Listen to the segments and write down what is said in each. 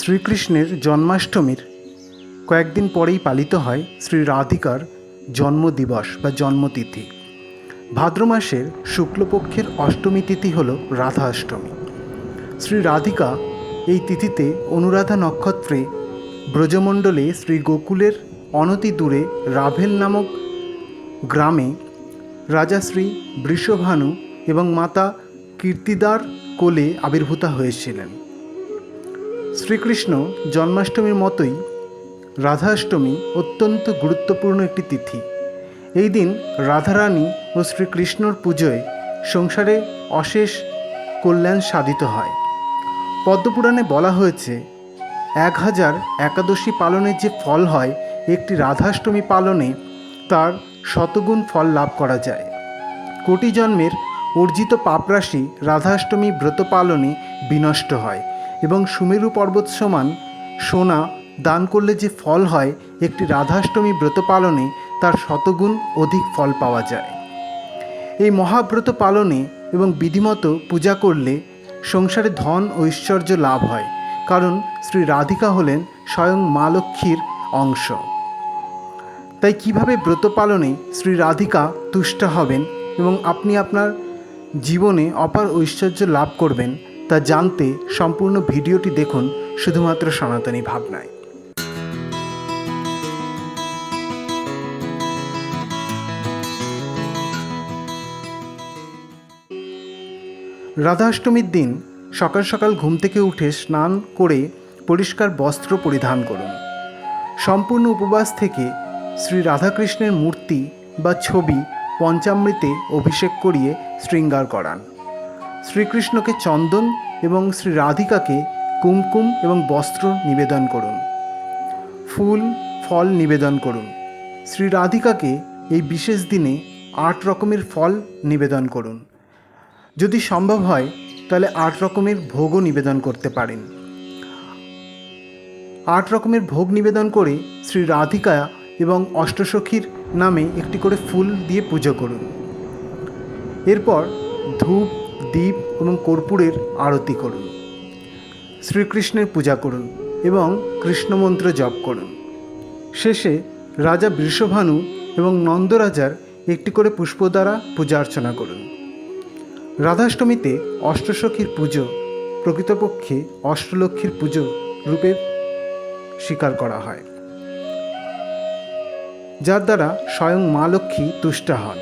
শ্রীকৃষ্ণের জন্মাষ্টমীর কয়েকদিন পরেই পালিত হয় শ্রী রাধিকার জন্মদিবস বা জন্মতিথি। ভাদ্র মাসের শুক্লপক্ষের অষ্টমী তিথি হল রাধা অষ্টমী। শ্রী রাধিকা এই তিথিতে অনুরাধা নক্ষত্রে ব্রজমণ্ডলে শ্রী গোকুলের অনতি দূরে রাভেল নামক গ্রামে রাজা শ্রী বৃষভানু এবং মাতা কীর্তিদার কোলে আবির্ভূতা হয়েছিলেন। শ্রীকৃষ্ণ জন্মাষ্টমীর মতোই রাধাষ্টমী অত্যন্ত গুরুত্বপূর্ণ একটি তিথি। এই দিন রাধারানী ও শ্রীকৃষ্ণর পুজোয় সংসারে অশেষ কল্যাণ সাধিত হয়। পদ্মপুরাণে বলা হয়েছে 1000 একাদশী পালনের যে ফল হয়, একটি রাধাষ্টমী পালনে তার শতগুণ ফল লাভ করা যায়। কোটি জন্মের অর্জিত পাপরাশি রাধাষ্টমী ব্রত পালনে বিনষ্ট হয় এবং সুমেরু পর্বত সমান সোনা দান করলে যে ফল হয়, একটি রাধাষ্টমী ব্রত পালনে তার শতগুণ অধিক ফল পাওয়া যায়। এই মহাব্রত পালনে এবং বিধিমতো পূজা করলে সংসারে ধন ঐশ্বর্য লাভ হয়, কারণ শ্রী রাধিকা হলেন স্বয়ং মা লক্ষ্মীর অংশ। তাই কিভাবে ব্রত পালনে শ্রী রাধিকা তুষ্ট হবেন এবং আপনি আপনার জীবনে অপার ঐশ্বর্য লাভ করবেন, তা জানতে সম্পূর্ণ ভিডিওটি দেখুন শুধুমাত্র সনাতনী ভাবনায়। রাধাষ্টমীর দিন সকাল সকাল ঘুম থেকে উঠে স্নান করে পরিষ্কার বস্ত্র পরিধান করুন। সম্পূর্ণ উপবাস থেকে শ্রী রাধাকৃষ্ণের মূর্তি বা ছবি পঞ্চামৃতে অভিষেক করিয়ে শৃঙ্গার করান। শ্রীকৃষ্ণকে চন্দন এবং শ্রী রাধিকাকে কুমকুম এবং বস্ত্র নিবেদন করুন। ফুল ফল নিবেদন করুন। শ্রী রাধিকাকে এই বিশেষ দিনে 8 রকমের ফল নিবেদন করুন। যদি সম্ভব হয় তাহলে 8 রকমের ভোগও নিবেদন করতে পারেন। 8 রকমের ভোগ নিবেদন করে শ্রী রাধিকা এবং অষ্টসখীর নামে একটি করে ফুল দিয়ে পুজো করুন। এরপর ধূপ দীপ এবং কর্পূরের আরতি করুন। শ্রীকৃষ্ণের পূজা করুন এবং কৃষ্ণমন্ত্র জপ করুন। শেষে রাজা বৃষভানু এবং নন্দরাজার একটি করে পুষ্প দ্বারা পূজা অর্চনা করুন। রাধাষ্টমীতে অষ্টসখীর পুজো প্রকৃতপক্ষে অষ্টলক্ষ্মীর পুজো রূপে স্বীকার করা হয়, যার দ্বারা স্বয়ং মা লক্ষ্মী তুষ্ট হন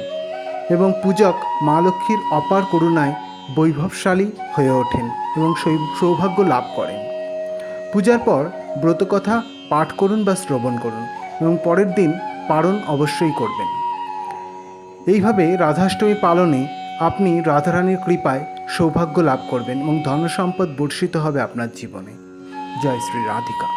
এবং পূজক মা লক্ষ্মীর অপার করুণায় বৈভবশালী হয়ে ওঠেন এবং সৌভাগ্য লাভ করেন। পূজার পর ব্রতকথা পাঠ করুন বা শ্রবণ করুন এবং পরের দিন পারণ অবশ্যই করবেন। এইভাবে রাধাষ্টমী পালনে আপনি রাধারানীর কৃপায় সৌভাগ্য লাভ করবেন এবং ধনসম্পদ বর্ষিত হবে আপনার জীবনে। জয় শ্রী রাধিকা।